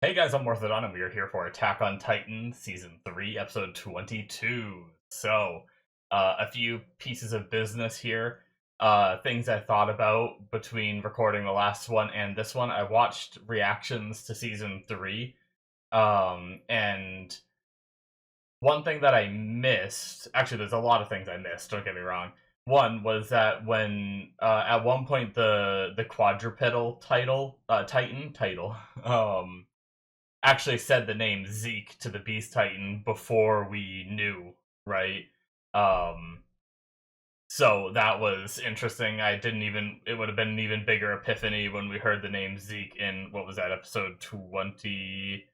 Hey guys, I'm Morthadon, and we are here for Attack on Titan Season 3, Episode 22. A few pieces of business here. Things I thought about between recording the last one and this one. I watched reactions to Season 3, and one thing that I missed, actually there's a lot of things I missed, don't get me wrong. One was that when, at one point the quadrupedal Titan title, actually said the name Zeke to the Beast Titan before we knew, right? Um, so that was interesting. I didn't even, it would have been an even bigger epiphany when we heard the name Zeke in, what was that, episode 20,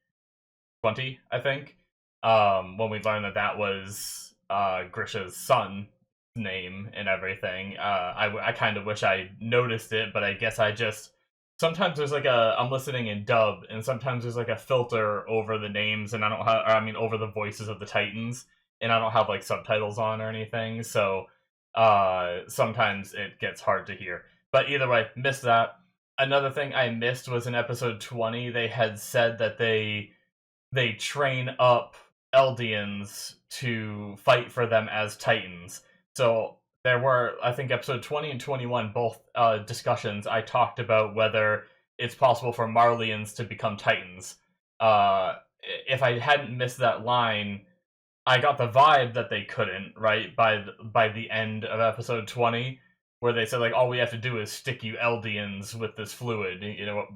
I think? When we learned that that was Grisha's son name and everything. I kind of wish I noticed it, but I guess I just sometimes there's like I'm listening in dub, and sometimes there's like a filter over the names, and I don't have, I mean, over the voices of the Titans, and I don't have like subtitles on or anything, so sometimes it gets hard to hear. But either way, missed that. Another thing I missed was in episode 20, they had said that they train up Eldians to fight for them as Titans. So there were, I think, episode 20 and 21, both discussions. I talked about whether it's possible for Marlians to become Titans. If I hadn't missed that line, I got the vibe that they couldn't, right? By the end of episode 20, where they said like all we have to do is stick you Eldians with this fluid,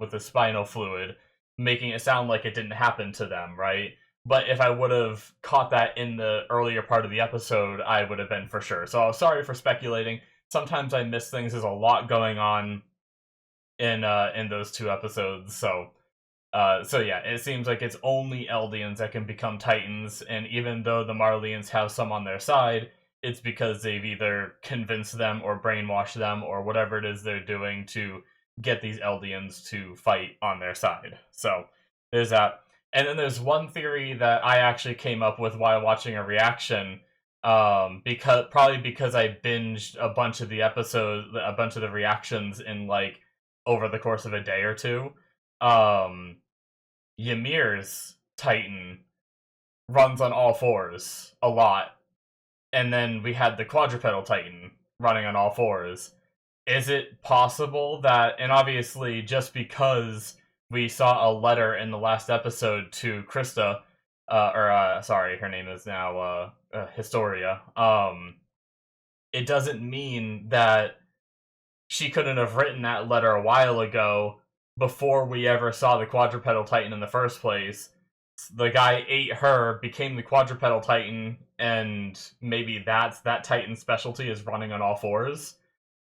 with the spinal fluid, making it sound like it didn't happen to them, right? But if I would have caught that in the earlier part of the episode, I would have been for sure. So sorry for speculating. Sometimes I miss things. There's a lot going on in those two episodes. So yeah, it seems like it's only Eldians that can become Titans, and even though the Marlians have some on their side, it's because they've either convinced them or brainwashed them or whatever it is they're doing to get these Eldians to fight on their side. So there's that. And then there's one theory that I actually came up with while watching a reaction, because I binged a bunch of the episodes, a bunch of the reactions in like over the course of a day or two. Um, Ymir's Titan runs on all fours a lot, and then we had the quadrupedal Titan running on all fours. Is it possible that, and obviously just because we saw a letter in the last episode to Krista, sorry, her name is now Historia, it doesn't mean that she couldn't have written that letter a while ago before we ever saw the quadrupedal Titan in the first place. The guy ate her, became the quadrupedal Titan, and maybe that Titan's specialty is running on all fours.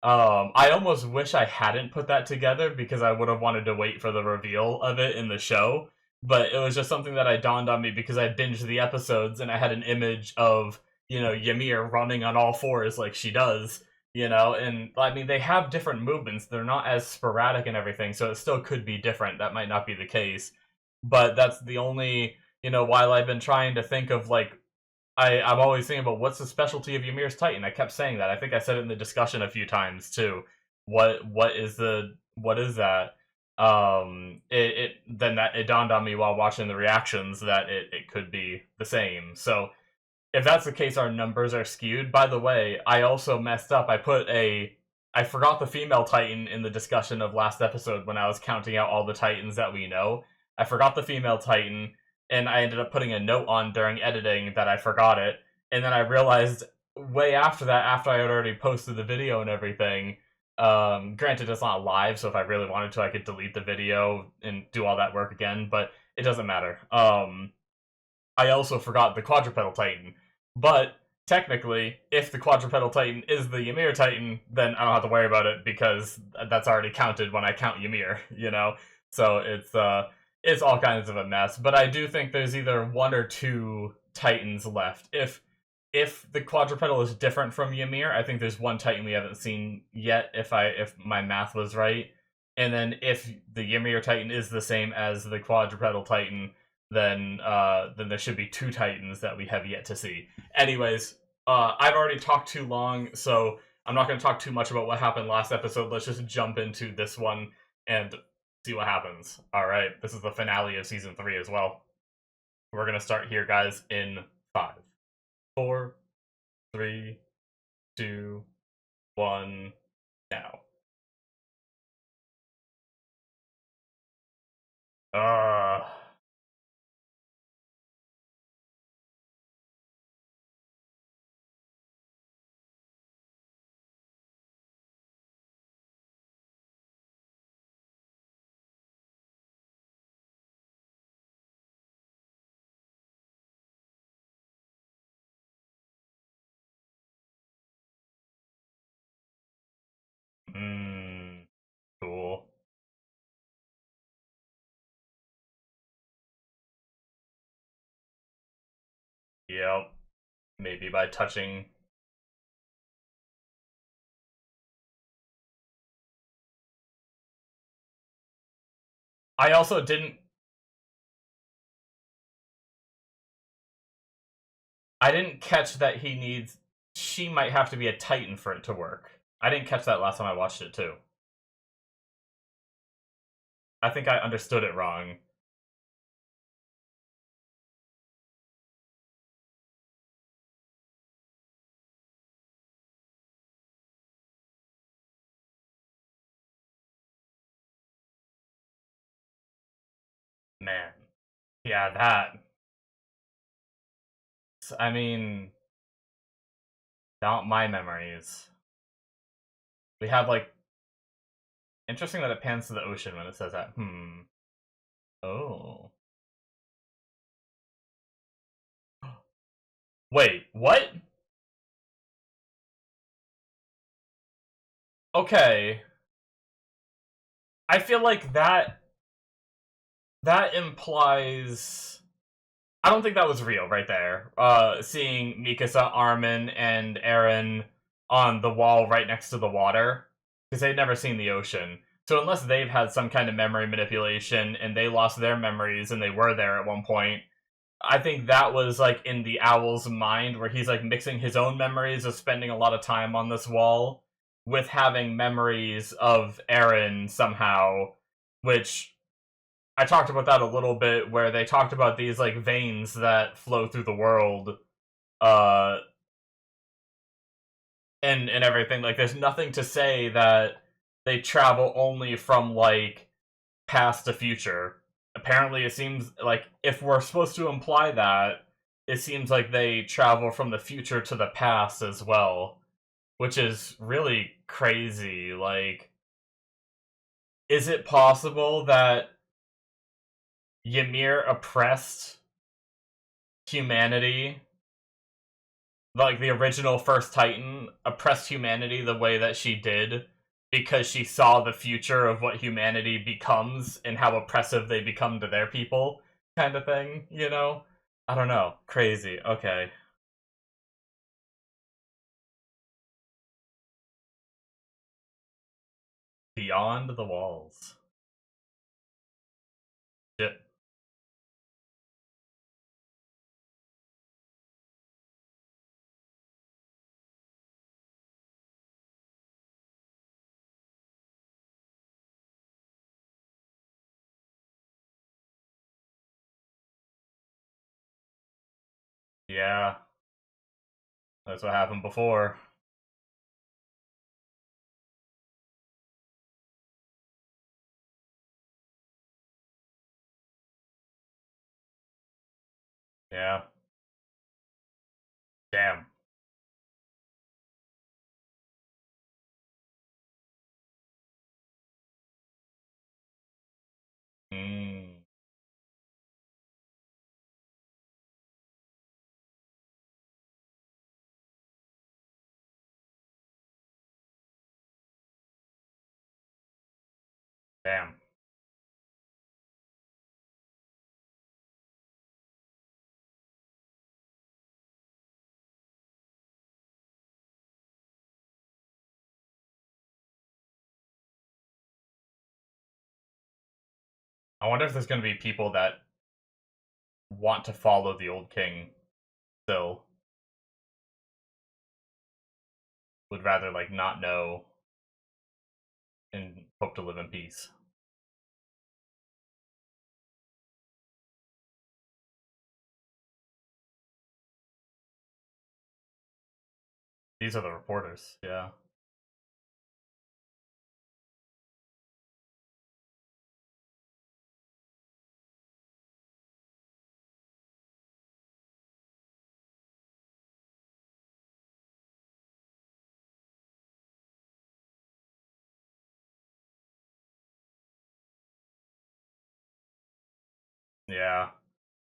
I almost wish I hadn't put that together because I would have wanted to wait for the reveal of it in the show. But it was just something that dawned on me because I binged the episodes and I had an image of, Ymir running on all fours like she does, and I mean, they have different movements. They're not as sporadic and everything, so it still could be different. That might not be the case. But that's the only, while I've been trying to think of like I'm always thinking about what's the specialty of Ymir's Titan. I kept saying that. I think I said it in the discussion a few times too. What is that? It dawned on me while watching the reactions that it could be the same. So if that's the case, our numbers are skewed. By the way, I also messed up. I forgot the female Titan in the discussion of last episode when I was counting out all the Titans that we know. I forgot the female Titan, and I ended up putting a note on during editing that I forgot it. And then I realized way after that, after I had already posted the video and everything, granted it's not live, so if I really wanted to, I could delete the video and do all that work again, but it doesn't matter. I also forgot the quadrupedal Titan. But technically, if the quadrupedal Titan is the Ymir Titan, then I don't have to worry about it because that's already counted when I count Ymir, So it's all kinds of a mess. But I do think there's either one or two Titans left. If the quadrupedal is different from Ymir, I think there's one Titan we haven't seen yet, if my math was right. And then if the Ymir Titan is the same as the quadrupedal Titan, then there should be two Titans that we have yet to see. Anyways, I've already talked too long, so I'm not going to talk too much about what happened last episode. Let's just jump into this one and See what happens. Alright, this is the finale of season 3 as well. We're gonna start here, guys, in 5, 4, 3, 2, 1, now. Uh, mmm, cool. Yep. Maybe by touching. I also didn't. I didn't catch that he needs. She might have to be a Titan for it to work. I didn't catch that last time I watched it too. I think I understood it wrong. Man. Yeah, that. I mean, not my memories. We have, like. Interesting that it pans to the ocean when it says that. Hmm. Oh. Wait, what? Okay. I feel like that implies I don't think that was real right there. Seeing Mikasa, Armin, and Eren on the wall right next to the water. Because they'd never seen the ocean. So unless they've had some kind of memory manipulation and they lost their memories and they were there at one point, I think that was like in the owl's mind where he's like mixing his own memories of spending a lot of time on this wall with having memories of Eren somehow, which I talked about that a little bit where they talked about these like veins that flow through the world uh and everything. Like there's nothing to say that they travel only from like past to future. Apparently it seems like if we're supposed to imply that, it seems like they travel from the future to the past as well, which is really crazy. Like is it possible that Ymir oppressed humanity, like the original first Titan oppressed humanity the way that she did because she saw the future of what humanity becomes and how oppressive they become to their people, kind of thing, you know? I don't know. Crazy. Okay. Beyond the walls. Shit. Yeah, that's what happened before. Yeah. Damn. Mm. Damn. I wonder if there's gonna be people that want to follow the old king still, would rather like not know and hope to live in peace. These are the reporters. Yeah. Yeah.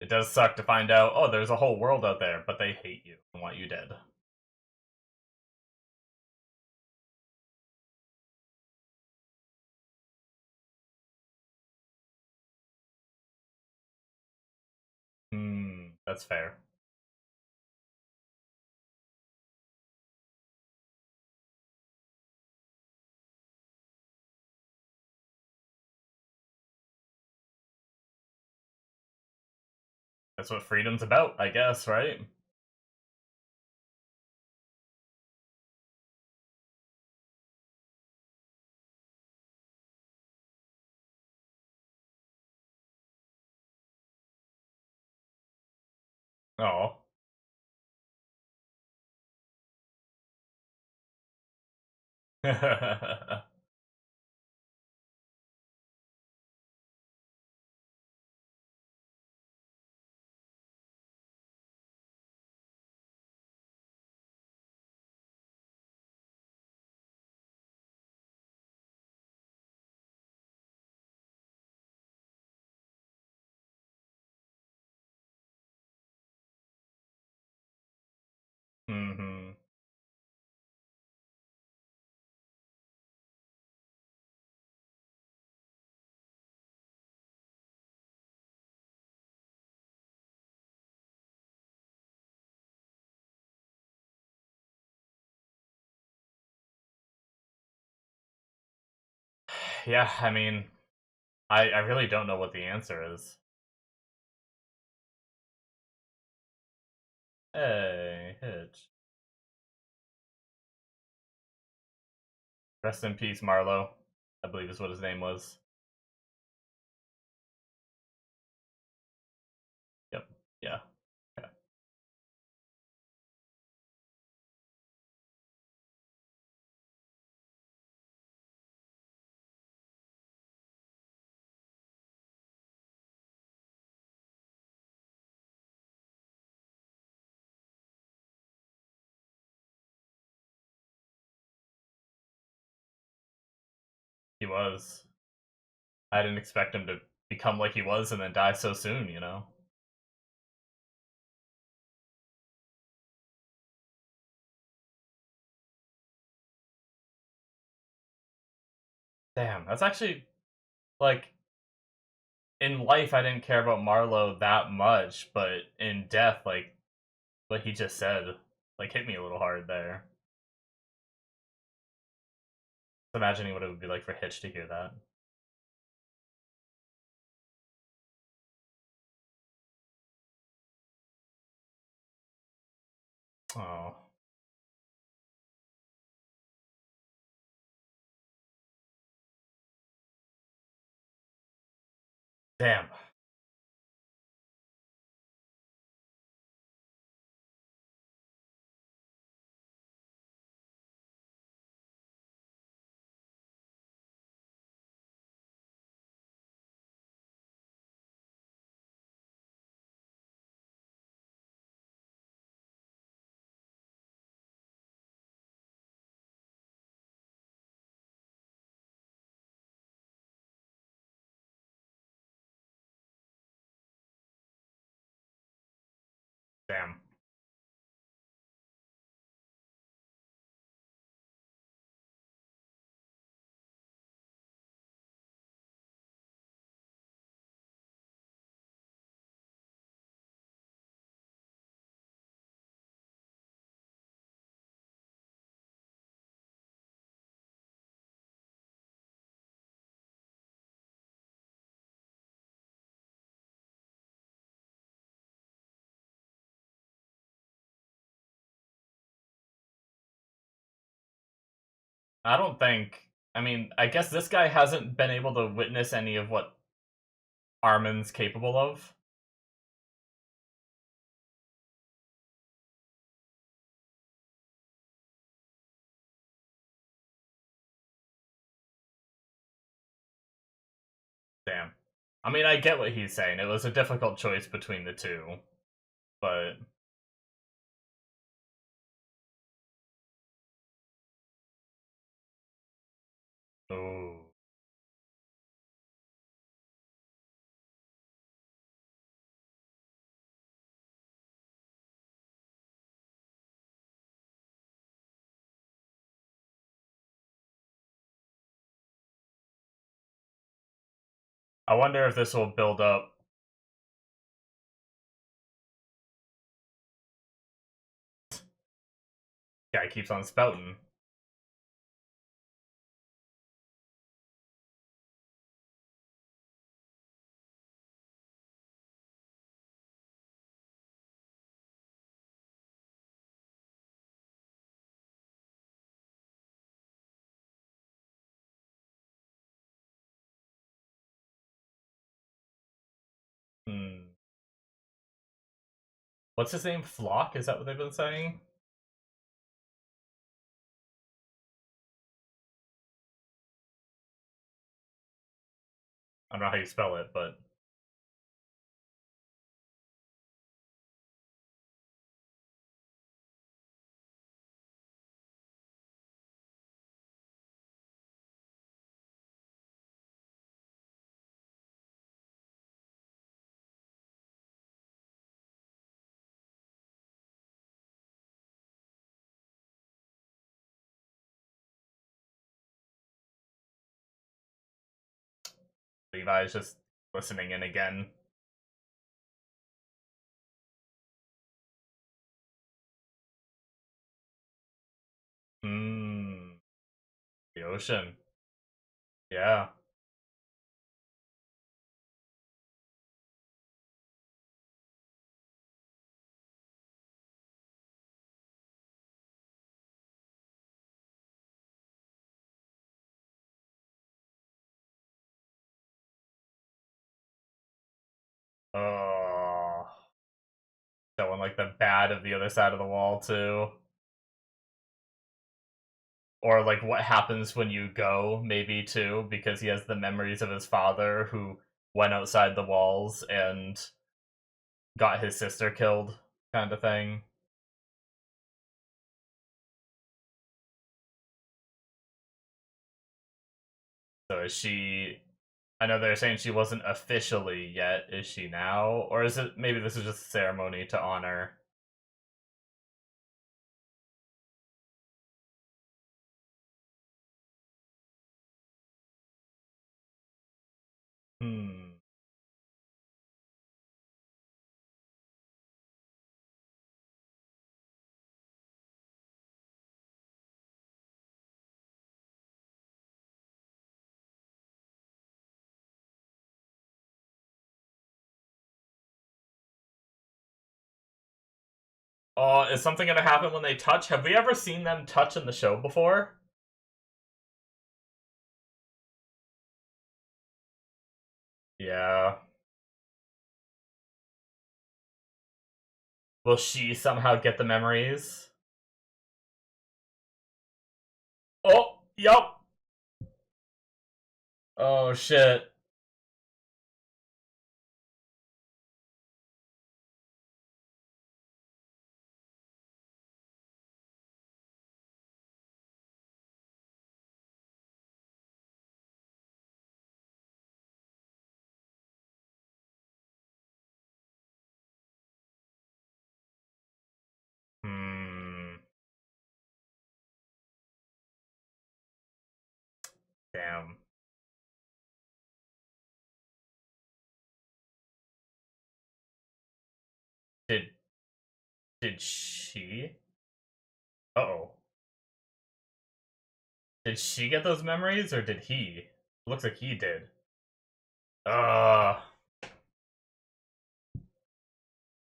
It does suck to find out, oh, there's a whole world out there, but they hate you and want you dead. Hmm, that's fair. That's what freedom's about, I guess, right? Oh. Hmm. Yeah, I mean, I really don't know what the answer is. Hey, Hitch. Rest in peace, Marlowe. I believe is what his name was. Yep. Yeah. Yeah. He was. I didn't expect him to become like he was and then die so soon, you know? Damn, that's actually, like, in life I didn't care about Marlowe that much, but in death, like, what he just said, like, hit me a little hard there. Just imagining what it would be like for Hitch to hear that. Oh, damn. Damn. I don't think. I mean, I guess this guy hasn't been able to witness any of what Armin's capable of. Damn. I mean, I get what he's saying. It was a difficult choice between the two, but ooh. I wonder if this will build up. Guy keeps on spouting. Hmm. What's his name? Flock? Is that what they've been saying? I don't know how you spell it, but Levi's just listening in again. Hmm. The ocean. Yeah. Oh. Showing like the bad of the other side of the wall too. Or like what happens when you go, maybe too, because he has the memories of his father who went outside the walls and got his sister killed, kind of thing. So is she? I know they're saying she wasn't officially yet. Is she now, or is it maybe this is just a ceremony to honor? Hmm. Oh, is something gonna happen when they touch? Have we ever seen them touch in the show before? Yeah. Will she somehow get the memories? Oh, yup. Oh shit. Hmm. Damn. Did did she? Uh-oh. Did she get those memories or did he? Looks like he did. Uh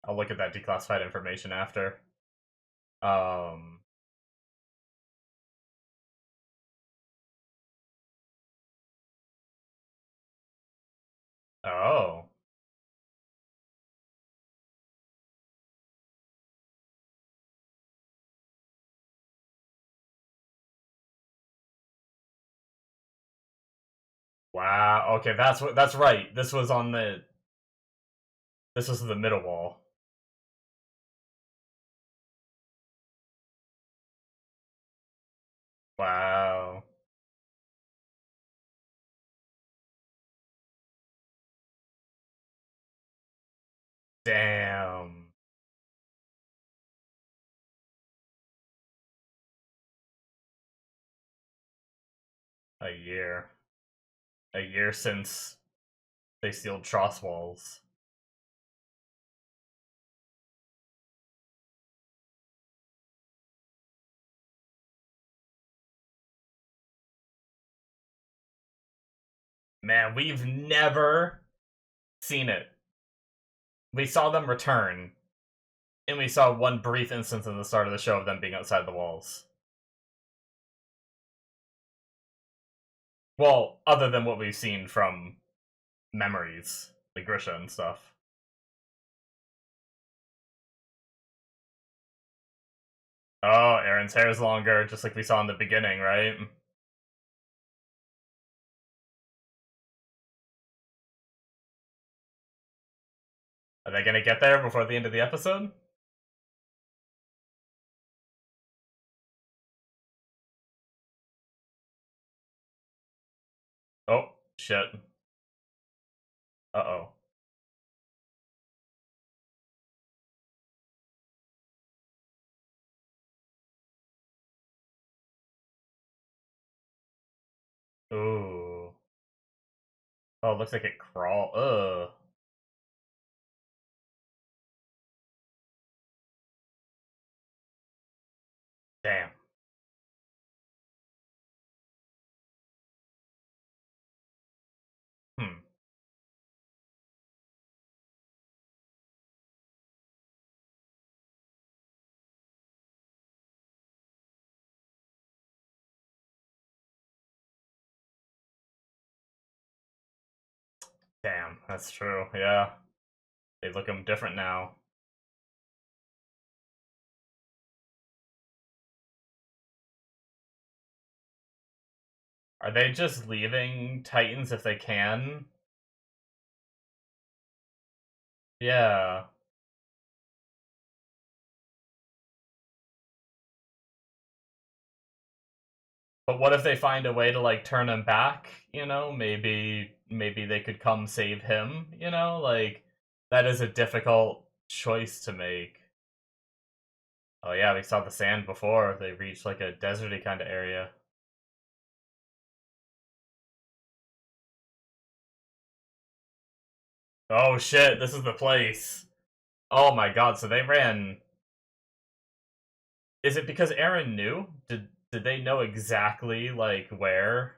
I'll look at that declassified information after. Um oh. Wow. Okay, that's right. This was the middle wall. Wow. Damn. A year. A year since they sealed Tross walls. Man, we've never seen it. We saw them return, and we saw one brief instance in the start of the show of them being outside the walls. Well, other than what we've seen from memories, like Grisha and stuff. Oh, Aaron's hair is longer, just like we saw in the beginning, right? Are they gonna get there before the end of the episode? Oh, shit. Uh oh. Ooh. Oh, it looks like it crawl. Ugh. Damn. Hmm. Damn, that's true. Yeah. They look them different now. Are they just leaving Titans if they can? Yeah. But what if they find a way to like turn him back? You know, maybe they could come save him. You know, like that is a difficult choice to make. Oh yeah, we saw the sand before. They reached like a deserty kind of area. Oh shit, this is the place. Oh my god, so they ran. Is it because Aaron knew? Did they know exactly like where?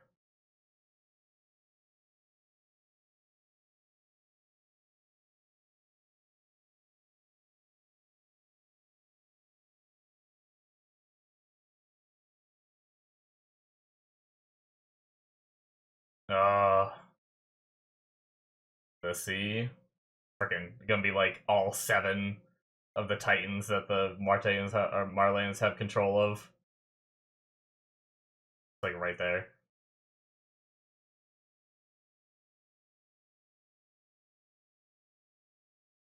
Uh the sea. Freaking gonna be like all seven of the Titans that the or Marleyans have control of. Like right there.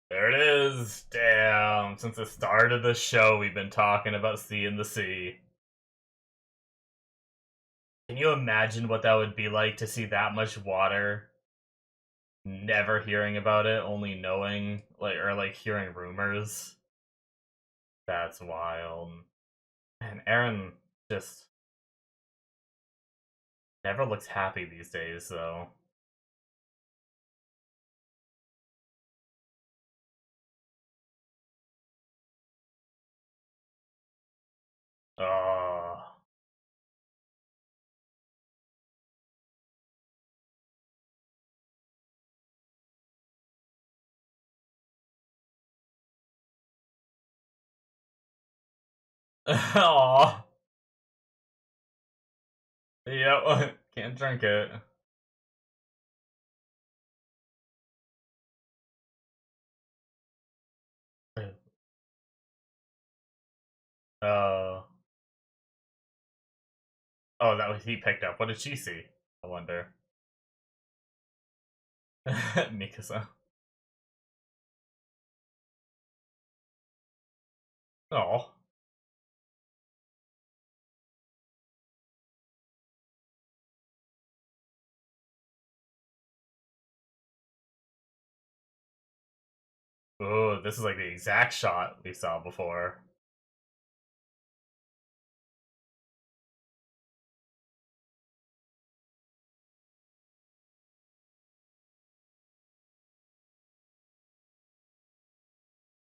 There it is. Damn. Since the start of the show, we've been talking about seeing the sea. Can you imagine what that would be like to see that much water? Never hearing about it, only knowing, like, or like hearing rumors. That's wild. And Aaron just never looks happy these days, though. Oh. Aw. Yep. Can't drink it. Uh. Oh, that was he picked up. What did she see? I wonder. Mikasa. Oh. Oh, this is like the exact shot we saw before.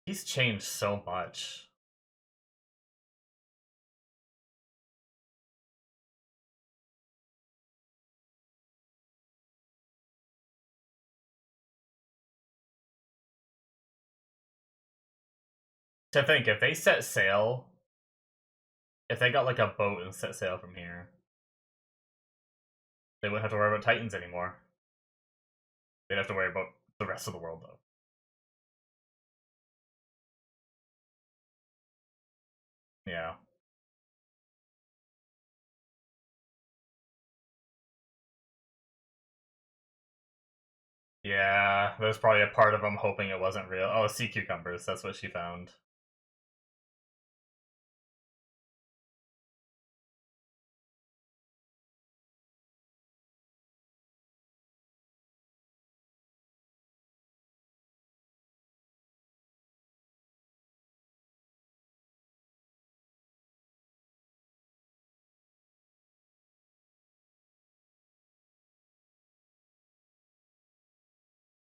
He's changed so much. To think, if they set sail, if they got like a boat and set sail from here, they wouldn't have to worry about Titans anymore. They'd have to worry about the rest of the world, though. Yeah. Yeah, there's probably a part of them hoping it wasn't real. Oh, sea cucumbers, that's what she found.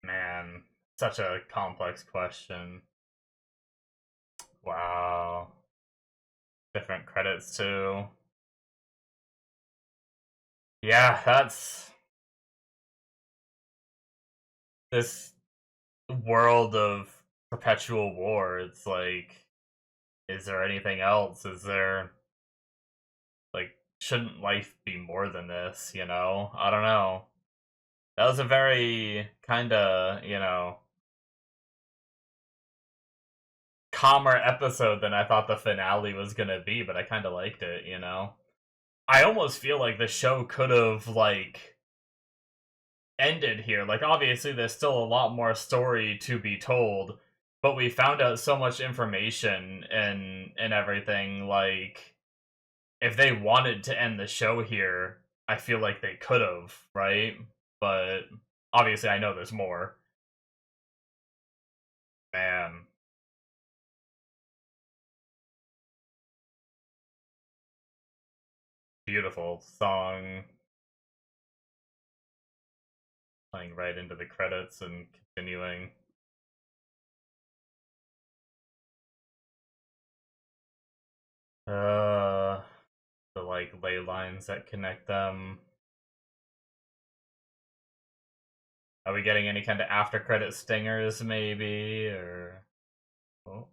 Man, such a complex question. Wow. Different credits, too. Yeah, that's this world of perpetual war. It's like, is there anything else? Is there, like, shouldn't life be more than this, you know? I don't know. That was a very kind of, calmer episode than I thought the finale was gonna be, but I kind of liked it, you know? I almost feel like the show could have, like, ended here. Like, obviously, there's still a lot more story to be told, but we found out so much information and everything. Like, if they wanted to end the show here, I feel like they could have, right? But obviously, I know there's more. Man, beautiful song playing right into the credits and continuing. Uh, the like ley lines that connect them. Are we getting any kind of after credit stingers, maybe, or? Oh.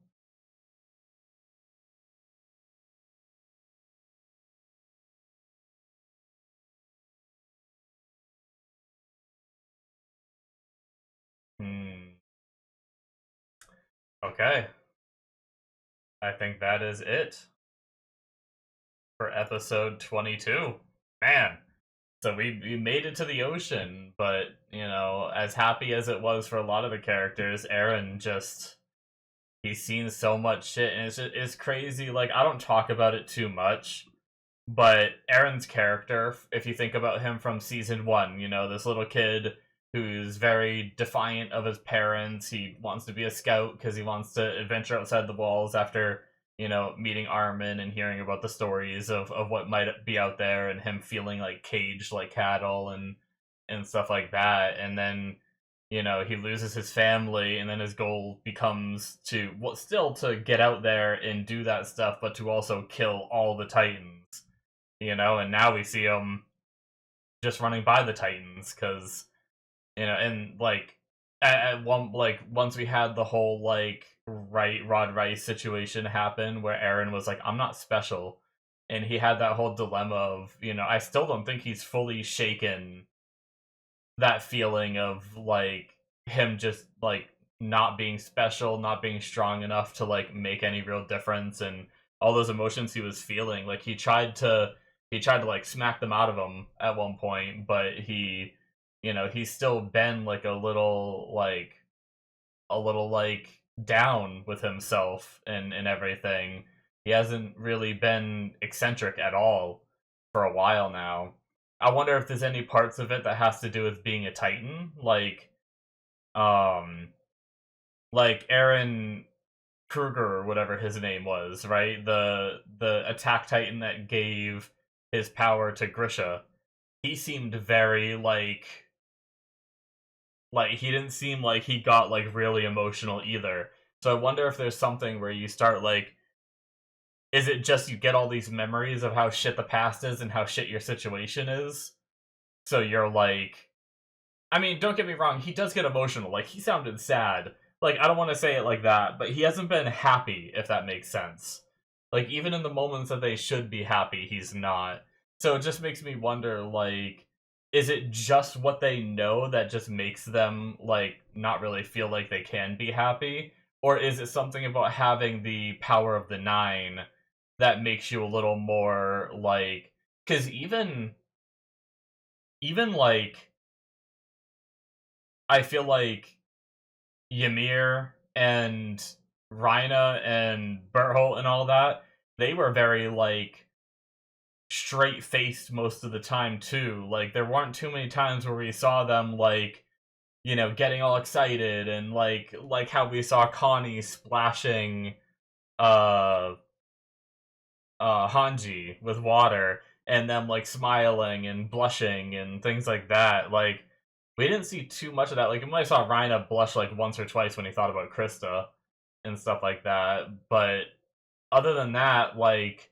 Hmm. Okay. I think that is it for episode 22. Man. So we made it to the ocean, but, as happy as it was for a lot of the characters, Aaron just he's seen so much shit and it's crazy. Like, I don't talk about it too much, but Aaron's character, if you think about him from season 1, this little kid who's very defiant of his parents. He wants to be a scout because he wants to adventure outside the walls after, meeting Armin and hearing about the stories of what might be out there and him feeling like caged like cattle and stuff like that. And then, he loses his family and then his goal becomes to, well, still to get out there and do that stuff, but to also kill all the Titans, and now we see him just running by the Titans because, and like at one, like, once we had the whole like Rod Rice situation happen where Aaron was like, I'm not special, and he had that whole dilemma of, I still don't think he's fully shaken that feeling of like him just like not being special, not being strong enough to like make any real difference, and all those emotions he was feeling. Like, he tried to like smack them out of him at one point, but he he's still been like a little down with himself and everything. He hasn't really been eccentric at all for a while now. I wonder if there's any parts of it that has to do with being a Titan, um like Aaron Kruger or whatever his name was, right? The attack Titan that gave his power to Grisha. He seemed very like he didn't seem like he got like really emotional either. So I wonder if there's something where you start like, is it just you get all these memories of how shit the past is and how shit your situation is? So you're like, I mean, don't get me wrong, he does get emotional. Like, he sounded sad. Like, I don't want to say it like that, but he hasn't been happy, if that makes sense. Like, even in the moments that they should be happy, he's not. So it just makes me wonder, like, is it just what they know that just makes them, like, not really feel like they can be happy? Or is it something about having the power of the nine that makes you a little more, like... Because even, like, I feel like Ymir and Rhina and Berthold and all that, they were very, like, straight-faced most of the time, too. Like, there weren't too many times where we saw them, like, getting all excited, and, like how we saw Connie splashing, uh, Hanji with water, and them, like, smiling and blushing and things like that. Like, we didn't see too much of that. Like, we might saw Rhina blush, like, once or twice when he thought about Krista and stuff like that. But other than that, like,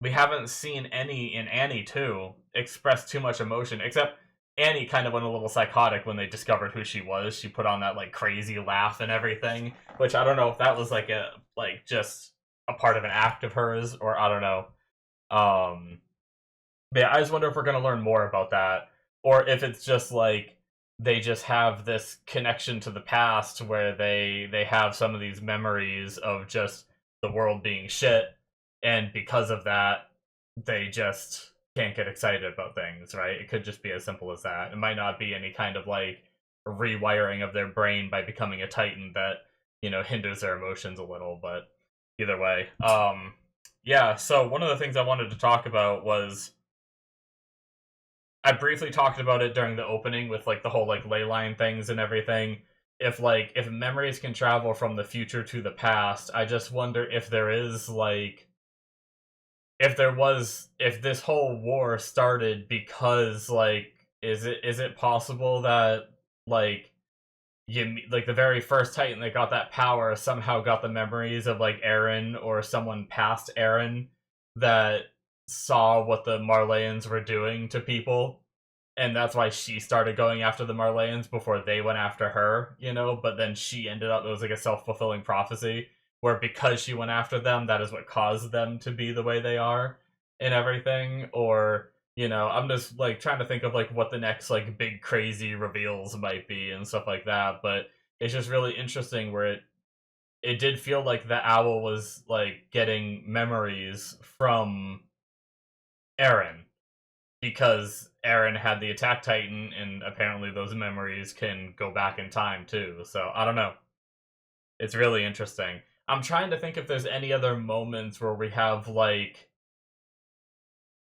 we haven't seen any in Annie, too, express too much emotion. Except Annie kind of went a little psychotic when they discovered who she was. She put on that, like, crazy laugh and everything. Which I don't know if that was, just a part of an act of hers, or I don't know. But yeah, I just wonder if we're going to learn more about that. Or if it's just, like, they just have this connection to the past where they have some of these memories of just the world being shit, and because of that they just can't get excited about things, right? It could just be as simple as that. It might not be any kind of like rewiring of their brain by becoming a Titan that hinders their emotions a little. But either way, yeah, so one of the things I wanted to talk about was, I briefly talked about it during the opening with like the whole like ley line things and everything. If memories can travel from the future to the past, I just wonder if there is like, if this whole war started because like, is it possible that like like the very first Titan that got that power somehow got the memories of like Eren or someone past Eren that saw what the Marleyans were doing to people, and that's why she started going after the Marleyans before they went after her, but then she ended up, it was like a self-fulfilling prophecy, where because she went after them, that is what caused them to be the way they are and everything. Or, I'm just like trying to think of like what the next like big crazy reveals might be and stuff like that. But it's just really interesting where it did feel like the owl was like getting memories from Eren, because Eren had the attack Titan, and apparently those memories can go back in time too. So I don't know. It's really interesting. I'm trying to think if there's any other moments where we have like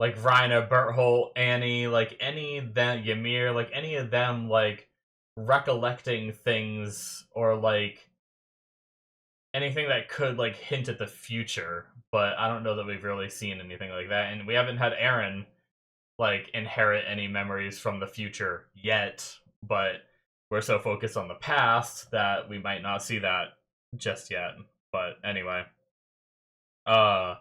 Rhina, Berthold, Annie, like any of them, Ymir, like any of them like recollecting things, or like anything that could like hint at the future. But I don't know that we've really seen anything like that, and we haven't had Eren like inherit any memories from the future yet. But we're so focused on the past that we might not see that just yet. But anyway, uh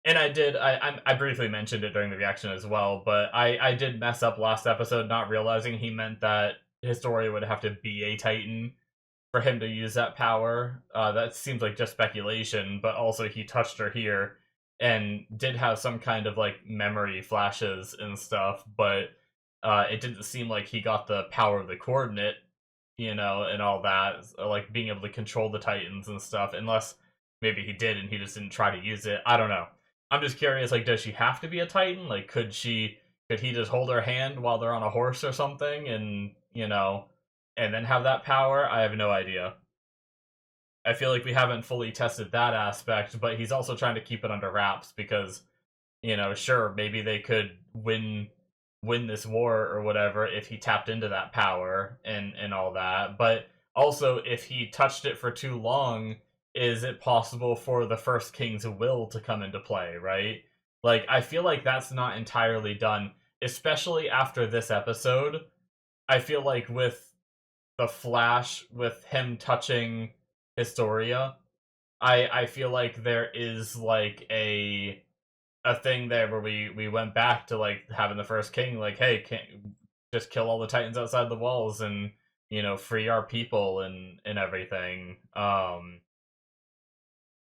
and I briefly mentioned it during the reaction as well, but I did mess up last episode not realizing he meant that Historia would have to be a Titan for him to use that power. That seems like just speculation, but also he touched her here and did have some kind of like memory flashes and stuff, but it didn't seem like he got the power of the coordinate, and all that, like being able to control the Titans and stuff, unless maybe he did and he just didn't try to use it. I don't know. I'm just curious, like, does she have to be a Titan? Like, could she Could he just hold her hand while they're on a horse or something, and and then have that power? I have no idea. I feel like we haven't fully tested that aspect, but he's also trying to keep it under wraps because, sure, maybe they could win this war or whatever if he tapped into that power and all that. But also, if he touched it for too long, is it possible for the first king's will to come into play, right? Like, I feel like that's not entirely done, especially after this episode. I feel like with the Flash, with him touching Historia, I feel like there is like a thing there where we went back to like having the first king, like, hey, can't just kill all the Titans outside the walls and free our people and everything.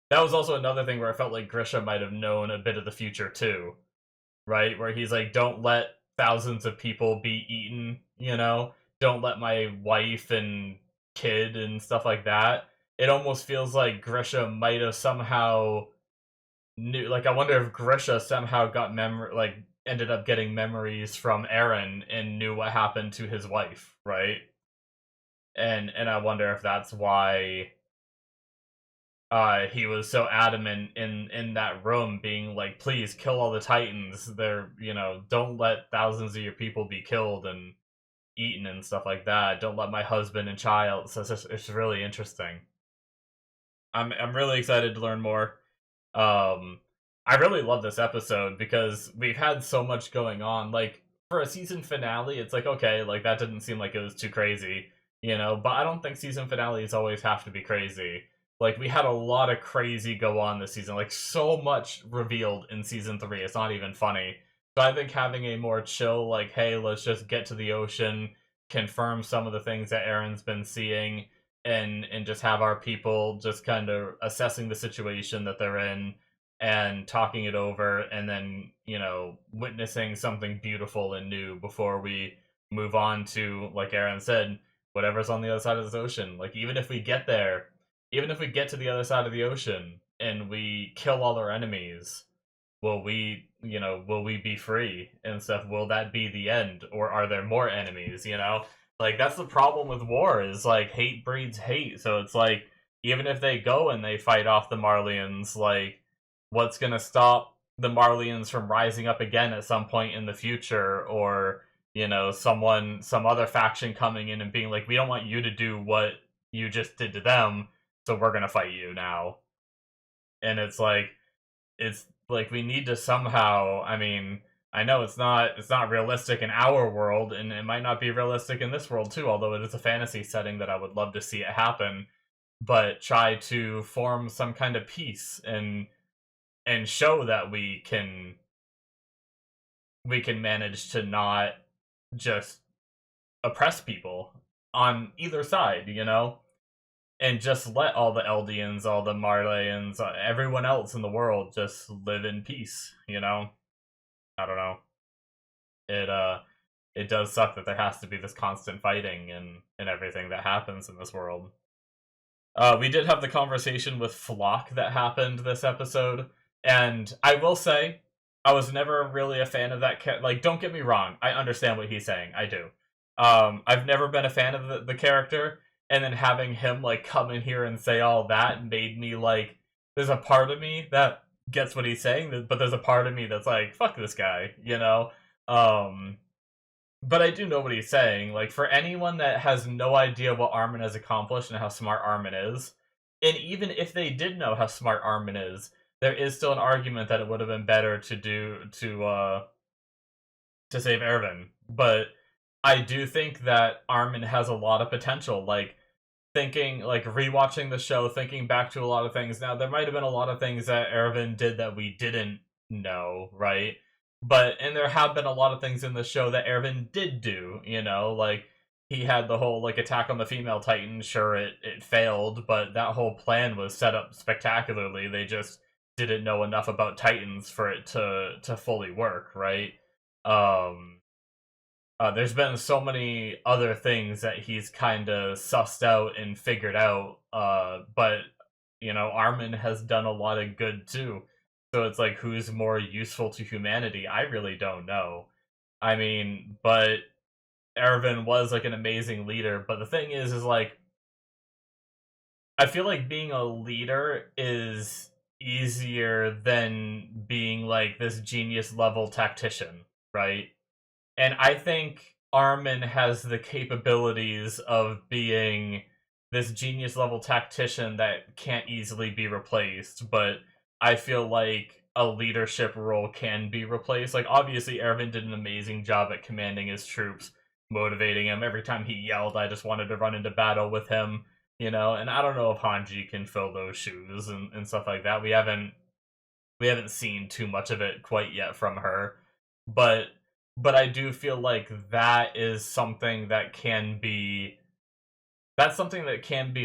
That was also another thing where I felt like Grisha might have known a bit of the future too, right? Where he's like, don't let thousands of people be eaten, don't let my wife and kid and stuff like that. It almost feels like Grisha might have somehow knew, like, I wonder if Grisha somehow got memory, like, ended up getting memories from Aaron and knew what happened to his wife, right? And I wonder if that's why he was so adamant in that room, being like, please kill all the Titans. They're, don't let thousands of your people be killed and eaten and stuff like that. Don't let my husband and child. So it's really interesting. I'm really excited to learn more. Um, I really love this episode because we've had so much going on. Like, for a season finale, it's like, okay, like, that didn't seem like it was too crazy, but I don't think season finales always have to be crazy. Like, we had a lot of crazy go on this season, like, so much revealed in season 3, it's not even funny. So I think having a more chill, like, hey, let's just get to the ocean, confirm some of the things that Aaron's been seeing, and just have our people just kind of assessing the situation that they're in and talking it over, and then witnessing something beautiful and new before we move on to, like Aaron said, whatever's on the other side of this ocean. Like, even if we get there, even if we get to the other side of the ocean and we kill all our enemies, will we be free and stuff? Will that be the end, or are there more enemies? Like, that's the problem with war, is like hate breeds hate. So it's like, even if they go and they fight off the Marlians, like, what's gonna stop the Marlians from rising up again at some point in the future? Or some other faction coming in and being like, we don't want you to do what you just did to them, so we're gonna fight you now. And it's like we need to somehow, I mean, I know it's not realistic in our world, and it might not be realistic in this world too, although it is a fantasy setting that I would love to see it happen, but try to form some kind of peace and show that we can manage to not just oppress people on either side, and just let all the Eldians, all the Marleyans, everyone else in the world just live in peace, I don't know. It does suck that there has to be this constant fighting and everything that happens in this world. We did have the conversation with Flock that happened this episode, and I will say, I was never really a fan of that. Like, don't get me wrong, I understand what he's saying. I do. I've never been a fan of the character, and then having him like come in here and say all that made me like. There's a part of me that gets what he's saying, but there's a part of me that's like, fuck this guy. Um, but I do know what he's saying. Like, for anyone that has no idea what Armin has accomplished and how smart Armin is, and even if they did know how smart Armin is, there is still an argument that it would have been better to save Erwin. But I do think that Armin has a lot of potential. Like, thinking, like, rewatching the show, thinking back to a lot of things. Now, there might have been a lot of things that Erwin did that we didn't know, right? And there have been a lot of things in the show that Erwin did do, like, he had the whole, like, attack on the female Titan. Sure, it failed, but that whole plan was set up spectacularly. They just didn't know enough about Titans for it to fully work, right? Um, there's been so many other things that he's kind of sussed out and figured out, but Armin has done a lot of good too. So it's like, who's more useful to humanity? I really don't know. I mean, but Erwin was like an amazing leader. But the thing is like I feel like being a leader is easier than being like this genius level tactician, right? And I think Armin has the capabilities of being this genius level tactician that can't easily be replaced, but I feel like a leadership role can be replaced. Like, obviously, Erwin did an amazing job at commanding his troops, motivating him. Every time he yelled, I just wanted to run into battle with him, you know? And I don't know if Hanji can fill those shoes and stuff like that. We haven't seen too much of it quite yet from her, but I do feel like that's something that can be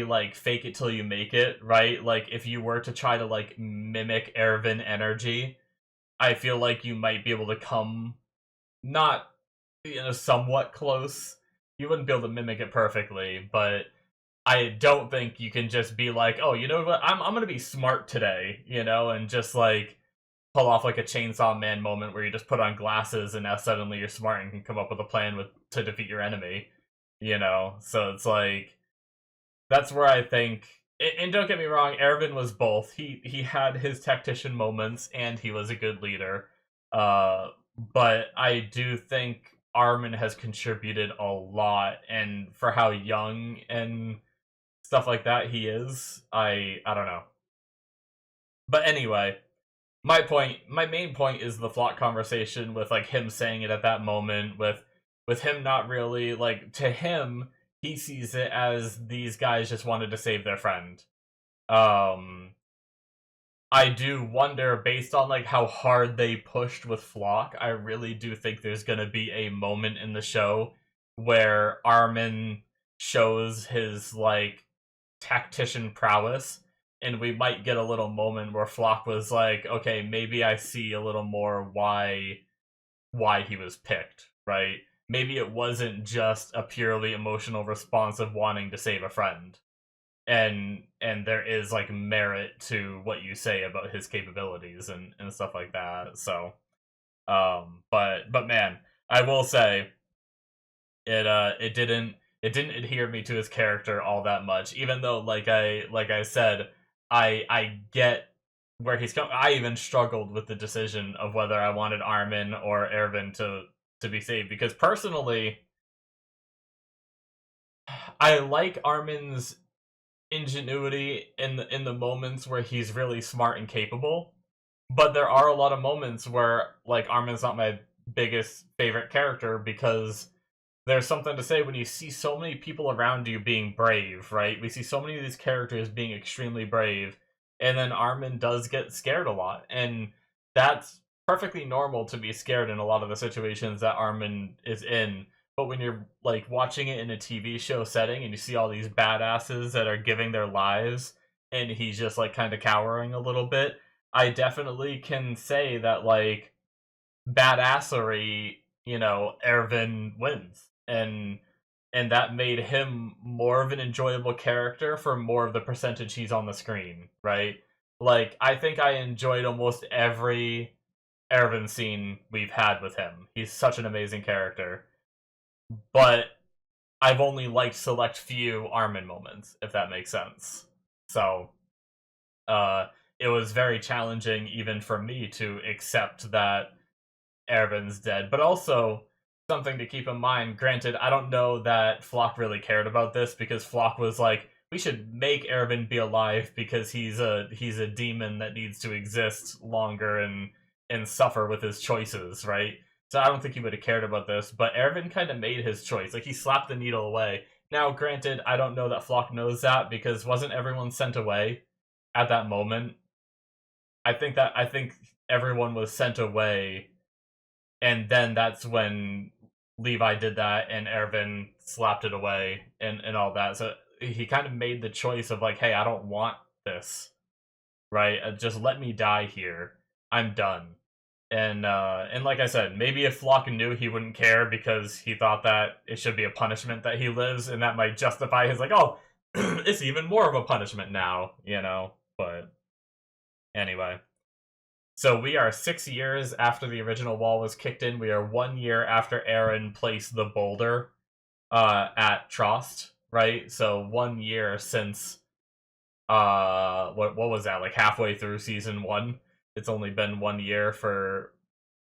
like fake it till you make it, right? Like if you were to try to like mimic Erwin energy, I feel like you might be able to come not somewhat close. You wouldn't be able to mimic it perfectly, but I don't think you can just be like, oh, you know what? I'm gonna be smart today, and just like pull off like a Chainsaw Man moment where you just put on glasses and now suddenly you're smart and can come up with a plan to defeat your enemy. So it's like that's where I think. And don't get me wrong, Erwin was both. He had his tactician moments and he was a good leader. Uh, but I do think Armin has contributed a lot, and for how young and stuff like that he is, I don't know. But anyway, my main point is the Flock conversation with like him saying it at that moment with him not really like to him he sees it as these guys just wanted to save their friend. Um I do wonder based on like how hard they pushed with Flock, I really do think there's going to be a moment in the show where Armin shows his like tactician prowess, and we might get a little moment where Flock was like, okay, maybe I see a little more why he was picked, right? Maybe it wasn't just a purely emotional response of wanting to save a friend. And there is like merit to what you say about his capabilities and stuff like that. So but man, I will say it didn't adhere me to his character all that much, even though like I said, I get where he's coming. I even struggled with the decision of whether I wanted Armin or Erwin to be saved, because personally I like Armin's ingenuity in the moments where he's really smart and capable, but there are a lot of moments where like Armin's not my biggest favorite character, because there's something to say when you see so many people around you being brave, right? We see so many of these characters being extremely brave, and then Armin does get scared a lot, and that's perfectly normal to be scared in a lot of the situations that Armin is in. But when you're like watching it in a TV show setting and you see all these badasses that are giving their lives and he's just like kind of cowering a little bit, I definitely can say that like badassery, Erwin wins. And that made him more of an enjoyable character for more of the percentage he's on the screen, right? Like, I think I enjoyed almost every Erwin scene we've had with him. He's such an amazing character. But I've only liked select few Armin moments, if that makes sense. So, uh, it was very challenging even for me to accept that Erwin's dead. But also, something to keep in mind, granted, I don't know that Flock really cared about this, because Flock was like, we should make Erwin be alive because he's a demon that needs to exist longer and suffer with his choices, right? So I don't think he would have cared about this, but Erwin kind of made his choice. Like, he slapped the needle away. Now, granted, I don't know that Flock knows that, because wasn't everyone sent away at that moment? I think everyone was sent away, and then that's when Levi did that and Erwin slapped it away and all that. So he kind of made the choice of like, hey, I don't want this, right? Just let me die here. I'm done. And like I said, maybe if Flock knew, he wouldn't care because he thought that it should be a punishment that he lives, and that might justify his like, oh, it's even more of a punishment now, But anyway, So we are 6 years after the original wall was kicked in. We are 1 year after Eren placed the boulder at Trost, right? So 1 year since what was that, like halfway through season one. It's only been 1 year for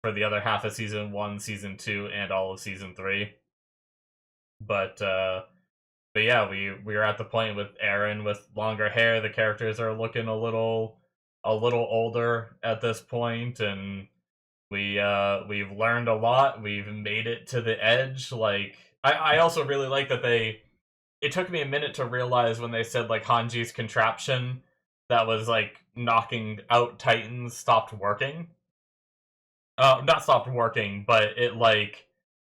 the other half of season one, season two, and all of season three. But but yeah, we are at the point with Eren with longer hair. The characters are looking a little older at this point, and we've learned a lot. We've made it to the edge. Like I also really like that they. It took me a minute to realize when they said like Hanji's contraption that was like knocking out Titans stopped working. Not stopped working, but it like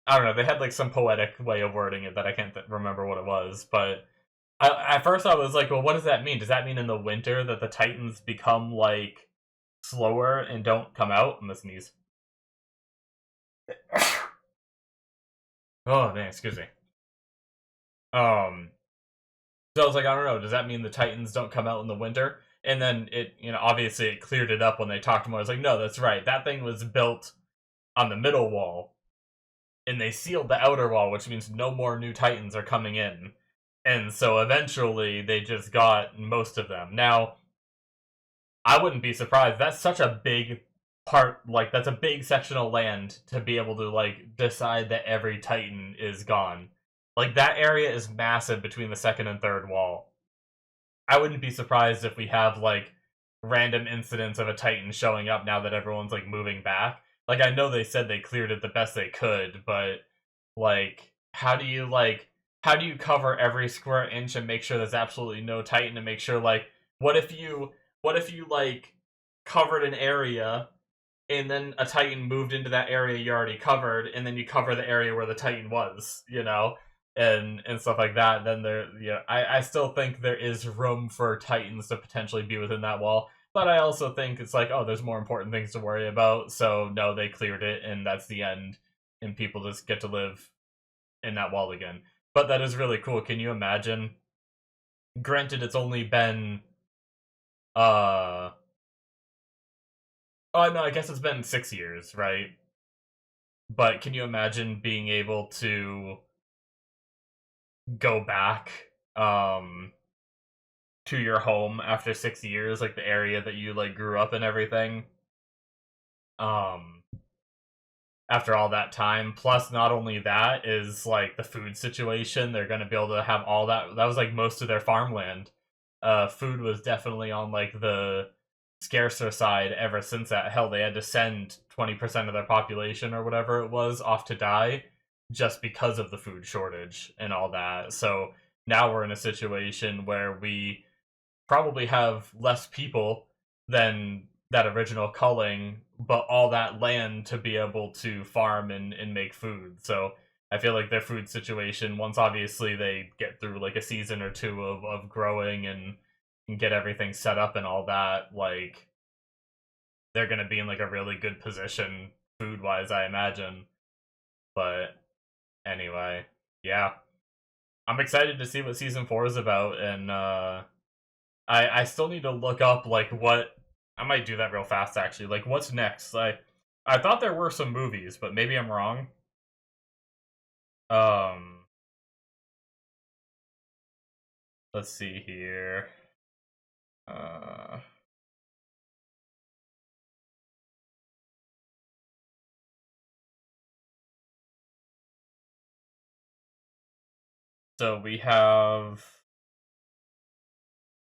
I don't know. They had like some poetic way of wording it that I can't remember what it was. But at first I was like, well, what does that mean? Does that mean in the winter that the Titans become like slower and don't come out? I'm gonna sneeze. Oh man, excuse me. Um, so I was like, I don't know. Does that mean the Titans don't come out in the winter? And then it, obviously it cleared it up when they talked more. I was like, no, that's right. That thing was built on the middle wall, and they sealed the outer wall, which means no more new Titans are coming in. And so eventually they just got most of them. Now, I wouldn't be surprised. That's such a big part, like, that's a big section of land to be able to, like, decide that every Titan is gone. Like, that area is massive between the second and third wall. I wouldn't be surprised if we have, like, random incidents of a Titan showing up now that everyone's, like, moving back. Like, I know they said they cleared it the best they could, but, like, how do you cover every square inch and make sure there's absolutely no Titan and make sure, like, what if you like covered an area and then a Titan moved into that area you already covered, and then you cover the area where the Titan was, and stuff like that. Then I still think there is room for Titans to potentially be within that wall, but I also think it's like, oh, there's more important things to worry about. So no, they cleared it, and that's the end, and people just get to live in that wall again. But that is really cool. Can you imagine? Granted, it's only been uh oh no, I guess it's been 6 years, right? But can you imagine being able to go back um to your home after 6 years, like the area that you like grew up and everything? Um After all that time. Plus, not only that is like the food situation, they're gonna be able to have all that. That was like most of their farmland. Food was definitely on like the scarcer side ever since that. Hell, they had to send 20% of their population or whatever it was off to die just because of the food shortage and all that. So now we're in a situation where we probably have less people than that original culling, but all that land to be able to farm and make food. So I feel like their food situation, once obviously they get through like a season or two of growing and get everything set up and all that, like they're gonna be in like a really good position food wise, I imagine. But anyway, yeah. I'm excited to see what season four is about, and I still need to look up like what I might do that real fast actually. Like what's next? I thought there were some movies, but maybe I'm wrong. Um let's see here. Uh so we have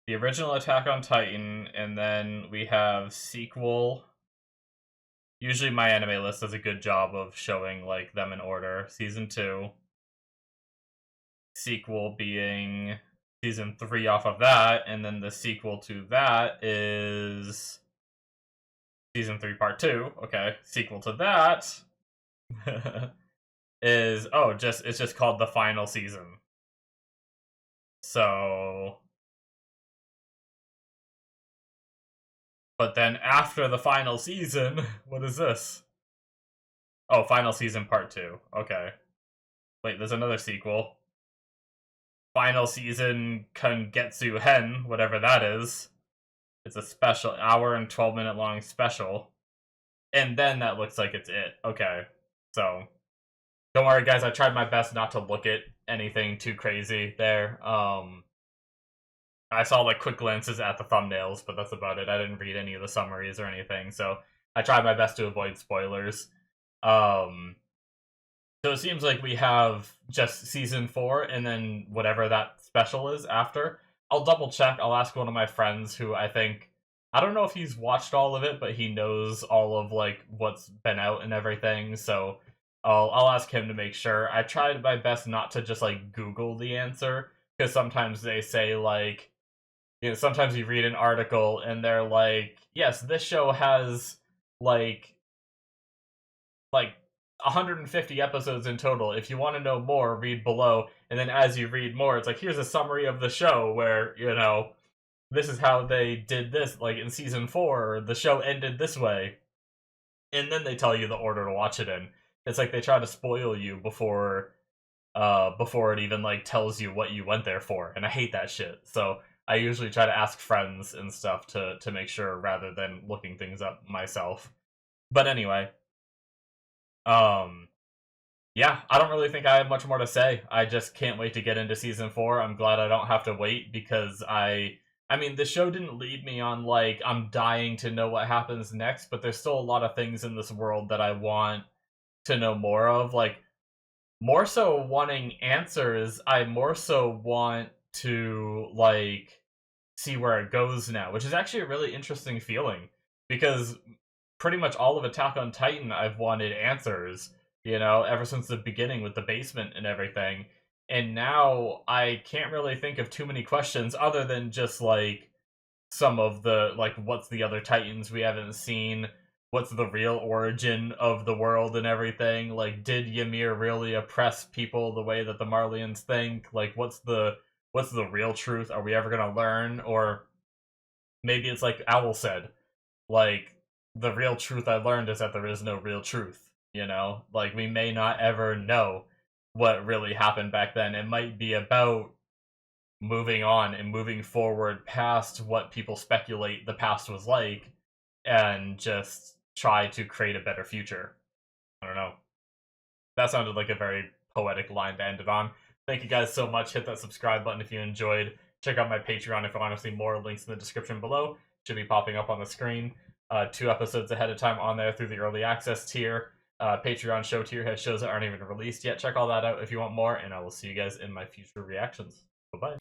the original Attack on Titan, and then we have sequel. Usually my anime list does a good job of showing like them in order. Season 2, sequel being season 3 off of that, and then the sequel to that is season 3 part 2. Okay, sequel to that is just it's just called the final season. So but then after the final season, what is this? Oh, final season part 2. Okay. Wait, there's another sequel. Final season Kangetsu Hen, whatever that is. It's a special hour and 12-minute long special. And then that looks like it's it. Okay. So don't worry guys, I tried my best not to look at anything too crazy there. I saw like quick glances at the thumbnails, but that's about it. I didn't read any of the summaries or anything, so I tried my best to avoid spoilers. Um, so it seems like we have just season 4 and then whatever that special is after. I'll double check. I'll ask one of my friends who I don't know if he's watched all of it, but he knows all of like what's been out and everything. So I'll ask him to make sure. I tried my best not to just like Google the answer because sometimes they say like, sometimes you read an article and they're like, yes, this show has like like 150 episodes in total. If you want to know more, read below. And then as you read more, it's like, here's a summary of the show where, this is how they did this, like in season 4, the show ended this way. And then they tell you the order to watch it in. It's like they try to spoil you before it even like tells you what you went there for. And I hate that shit. So I usually try to ask friends and stuff to make sure rather than looking things up myself. But anyway, yeah, I don't really think I have much more to say. I just can't wait to get into season 4. I'm glad I don't have to wait because I mean, the show didn't lead me on like I'm dying to know what happens next, but there's still a lot of things in this world that I want to know more of. Like more so wanting answers, I more so want to like see where it goes now, which is actually a really interesting feeling because pretty much all of Attack on Titan I've wanted answers, ever since the beginning with the basement and everything. And now I can't really think of too many questions other than just like some of the like what's the other Titans we haven't seen? What's the real origin of the world and everything? Like did Ymir really oppress people the way that the Marleyans think? Like what's the real truth? Are we ever going to learn? Or maybe it's like Owl said, like the real truth I learned is that there is no real truth, Like we may not ever know what really happened back then. It might be about moving on and moving forward past what people speculate the past was like and just try to create a better future. I don't know. That sounded like a very poetic line to end it on. Thank you guys so much. Hit that subscribe button if you enjoyed. Check out my Patreon if you want to see more. Links in the description below. Should be popping up on the screen. 2 episodes ahead of time on there through the early access tier. Patreon show tier has shows that aren't even released yet. Check all that out if you want more, and I will see you guys in my future reactions. Bye-bye.